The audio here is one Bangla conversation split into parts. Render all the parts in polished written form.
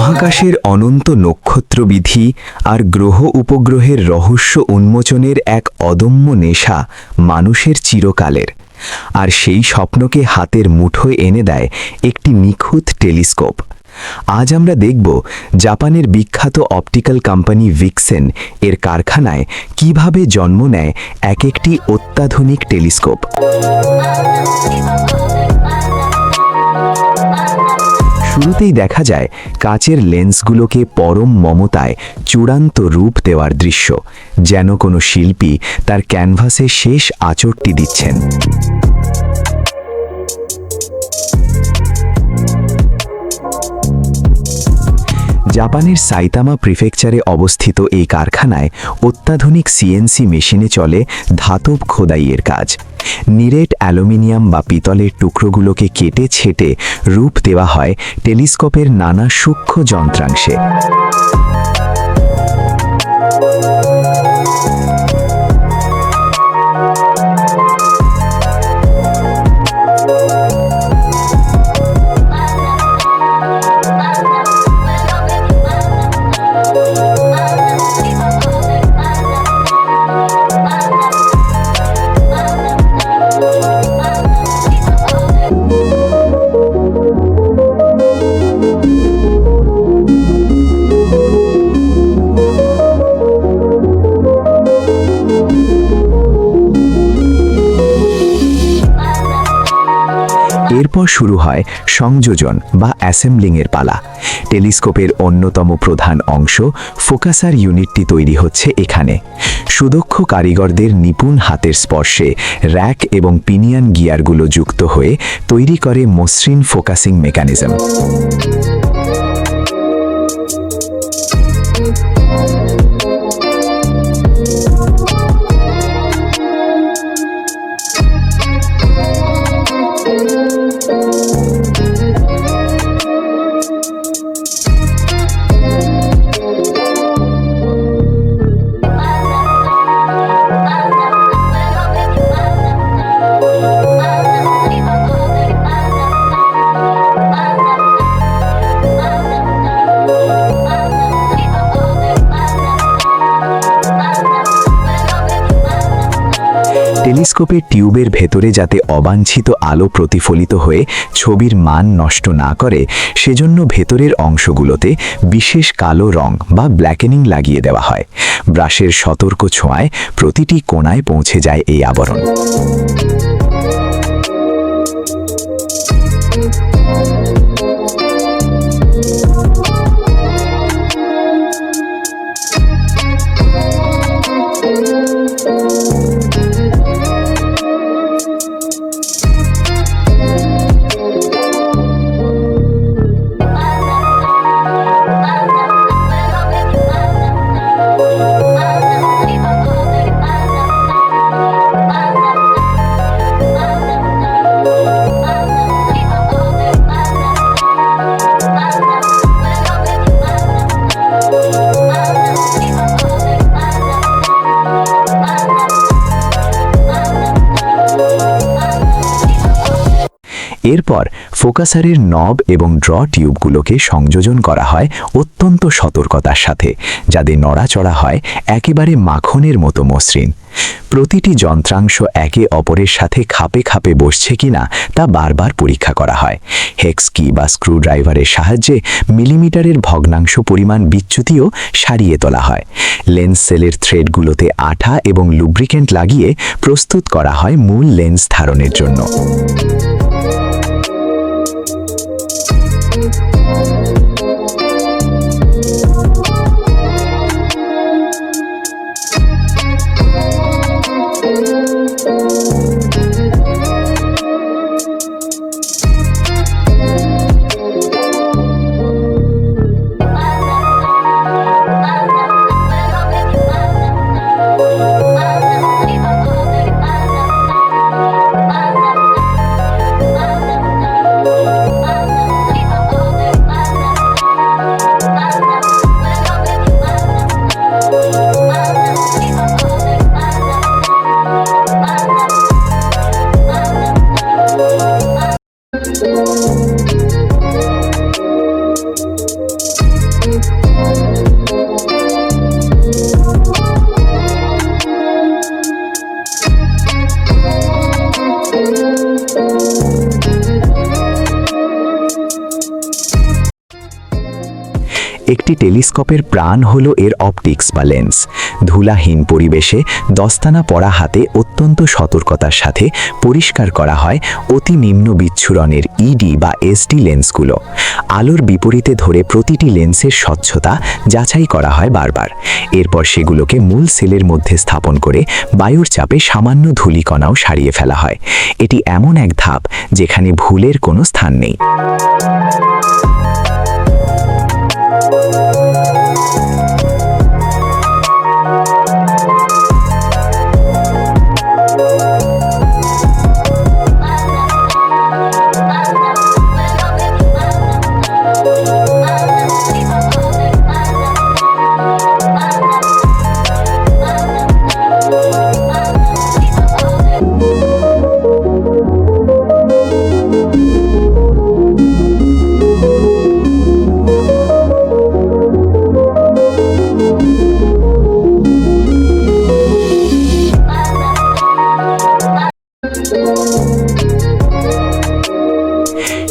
মহাকাশের অনন্ত নক্ষত্রবিধি আর গ্রহ উপগ্রহের রহস্য উন্মোচনের এক অদম্য নেশা মানুষের চিরকালের, আর সেই স্বপ্নকে হাতের মুঠোয় এনে দেয় একটি নিখুঁত টেলিস্কোপ। আজ আমরা দেখব জাপানের বিখ্যাত অপটিক্যাল কোম্পানি ভিক্সেন এর কারখানায় কিভাবে জন্ম নেয় এক একটি অত্যাধুনিক টেলিস্কোপ। শুরুতেই দেখা যায় কাচের লেন্সগুলোকে পরম মমতায় চূড়ান্ত রূপ দেওয়ার দৃশ্য, যেন কোনো শিল্পী তার ক্যানভাসে শেষ আঁচড়টি দিচ্ছেন। জাপানের সাইতামা প্রিফেকচারে অবস্থিত এই কারখানায় অত্যাধুনিক সিএনসি মেশিনে চলে ধাতব খোদাইয়ের কাজ। নিরেট অ্যালুমিনিয়াম বা পিতলের টুকরোগুলোকে কেটে ছেটে রূপ দেওয়া হয় টেলিস্কোপের নানা সূক্ষ্ম যন্ত্রাংশে। এরপর শুরু হয় সংযোজন বা অ্যাসেম্বলিংয়ের পালা। টেলিস্কোপের অন্যতম প্রধান অংশ ফোকাসার ইউনিটটি তৈরি হচ্ছে এখানে। সুদক্ষ কারিগরদের নিপুণ হাতের স্পর্শে র্যাক এবং পিনিয়ন গিয়ারগুলো যুক্ত হয়ে তৈরি করে মসৃণ ফোকাসিং মেকানিজম। টেলিস্কোপের টিউবের ভেতরে যাতে অবাঞ্ছিত আলো প্রতিফলিত হয়ে ছবির মান নষ্ট না করে, সেজন্য ভেতরের অংশগুলোতে বিশেষ কালো রং বা ব্ল্যাকেনিং লাগিয়ে দেওয়া হয়। ব্রাশের সতর্ক ছোঁয়ায় প্রতিটি কোণায় পৌঁছে যায় এই আবরণ। এরপর ফোকাসারের নব এবং ড্র টিউবগুলোকে সংযোজন করা হয় অত্যন্ত সতর্কতার সাথে, যাতে নড়াচড়া হয় একেবারে মাখনের মতো মসৃণ। প্রতিটি যন্ত্রাংশ একে অপরের সাথে খাপে খাপে বসছে কিনা তা বারবার পরীক্ষা করা হয়। হেক্স কি বা স্ক্রু ড্রাইভারের সাহায্যে মিলিমিটারের ভগ্নাংশ পরিমাণ বিচ্যুতিও সারিয়ে তোলা হয়। লেন্স সেলের থ্রেডগুলোতে আঠা এবং লুব্রিকেন্ট লাগিয়ে প্রস্তুত করা হয় মূল লেন্স ধারণের জন্য। একটি টেলিস্কোপের প্রাণ হলো এর অপটিক্স বা লেন্স। ধুলাহীন পরিবেশে দস্তানা পরা হাতে অত্যন্ত সতর্কতার সাথে পরিষ্কার করা হয় অতি নিম্ন বিচ্ছুরণের ইডি বা এসডি লেন্সগুলো। আলোর বিপরীতে ধরে প্রতিটি লেন্সের স্বচ্ছতা যাচাই করা হয় বারবার। এরপর সেগুলোকে মূল সেলের মধ্যে স্থাপন করে বায়ুর চাপে সামান্য ধূলিকণাও সারিয়ে ফেলা হয়। এটি এমন এক ধাপ যেখানে ভুলের কোনো স্থান নেই।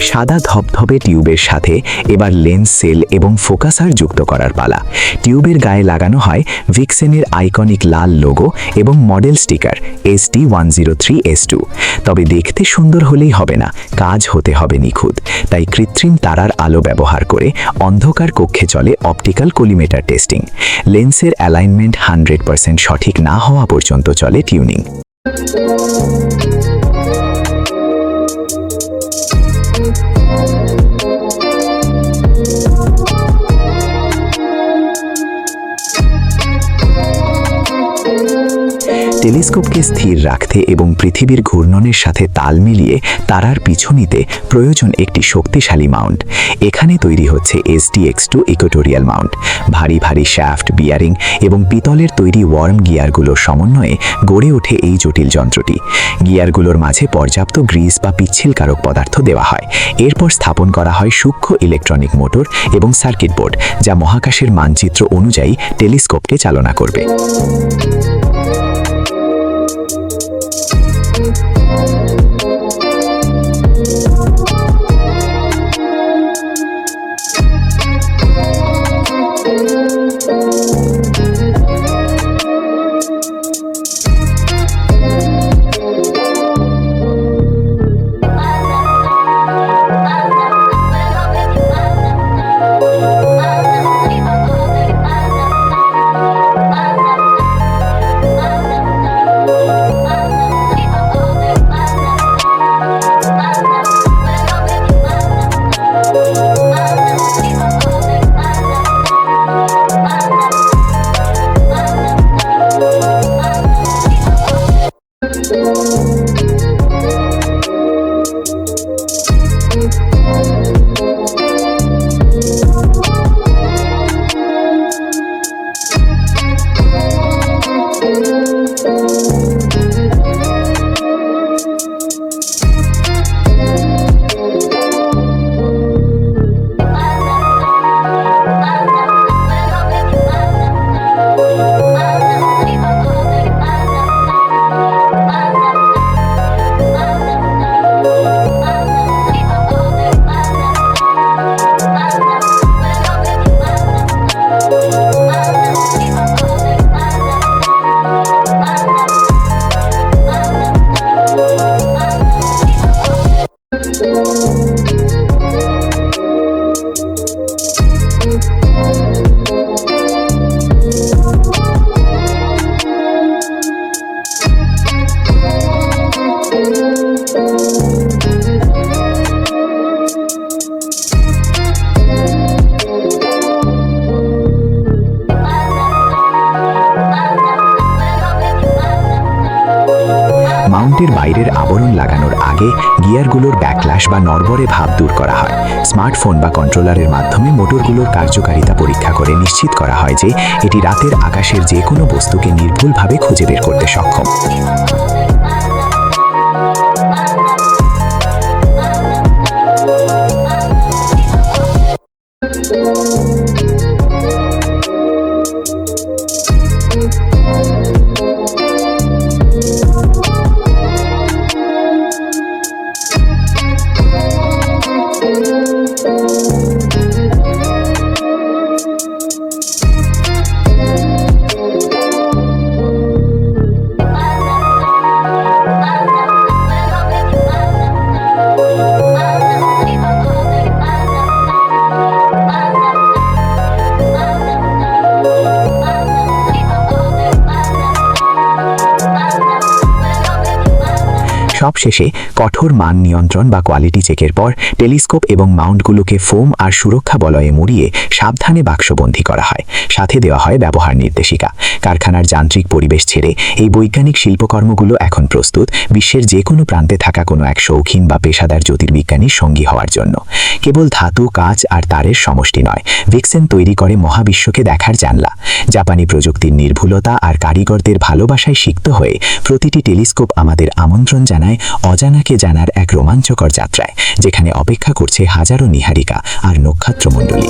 সাদা ধবধবে টিউবের সাথে এবার লেন্স সেল এবং ফোকাসার যুক্ত করার পালা। টিউবের গায়ে লাগানো হয় ভিক্সেনের আইকনিক লাল লোগো এবং মডেল স্টিকার SD103S2। তবে দেখতে সুন্দর হলেই হবে না, কাজ হতে হবে নিখুঁত। তাই কৃত্রিম তারার আলো ব্যবহার করে অন্ধকার কক্ষে চলে অপটিক্যাল কোলিমেটার টেস্টিং। লেন্সের অ্যালাইনমেন্ট 100% সঠিক না হওয়া পর্যন্ত চলে টিউনিং। টেলিস্কোপকে স্থির রাখতে এবং পৃথিবীর ঘূর্ণনের সাথে তাল মিলিয়ে তারার পিছু নিতে প্রয়োজন একটি শক্তিশালী মাউন্ট। এখানে তৈরি হচ্ছে SDX2 ইকুয়েটোরিয়াল মাউন্ট। ভারী ভারী শ্যাফট, বিয়ারিং এবং পিতলের তৈরি ওয়ার্ম গিয়ারগুলোর সমন্বয়ে গড়ে ওঠে এই জটিল যন্ত্রটি। গিয়ারগুলোর মাঝে পর্যাপ্ত গ্রিস বা পিচ্ছিলকারক পদার্থ দেওয়া হয়। এরপর স্থাপন করা হয় সূক্ষ্ম ইলেকট্রনিক মোটর এবং সার্কিট বোর্ড, যা মহাকাশের মানচিত্র অনুযায়ী টেলিস্কোপকে চালনা করবে। মাউন্টের বাইরের আবরণ লাগানোর আগে গিয়ারগুলোর ব্যাকল্যাশ বা নড়বড়ে ভাব দূর করা হয়। স্মার্টফোন বা কন্ট্রোলারের মাধ্যমে মোটরগুলোর কার্যকারিতা পরীক্ষা করে নিশ্চিত করা হয় যে এটি রাতের আকাশের যে কোনো বস্তুকে নির্ভুলভাবে খুঁজে বের করতে সক্ষম। সবশেষে কঠোর মান নিয়ন্ত্রণ বা কোয়ালিটি চেকের পর টেলিস্কোপ এবং মাউন্টগুলোকে ফোম আর সুরক্ষা বলয়ে মুড়িয়ে সাবধানে বাক্সবন্দী করা হয়। সাথে দেওয়া হয় ব্যবহার নির্দেশিকা। কারখানার যান্ত্রিক পরিবেশ ছেড়ে এই বৈজ্ঞানিক শিল্পকর্মগুলো এখন প্রস্তুত বিশ্বের যে কোনো প্রান্তে থাকা কোনো এক শৌখিন বা পেশাদার জ্যোতির্বিজ্ঞানীর সঙ্গী হওয়ার জন্য। কেবল ধাতু, কাঁচ আর তারের সমষ্টি নয়, ভিক্সেন তৈরি করে মহাবিশ্বকে দেখার জানলা। জাপানি প্রযুক্তির নির্ভুলতা আর কারিগরদের ভালোবাসায় সিক্ত হয়ে প্রতিটি টেলিস্কোপ আমাদের আমন্ত্রণ জানায় অজানাকে জানার এক রোমাঞ্চকর যাত্রায়, যেখানে অপেক্ষা করছে হাজারো নীহারিকা আর নক্ষত্রমণ্ডলী।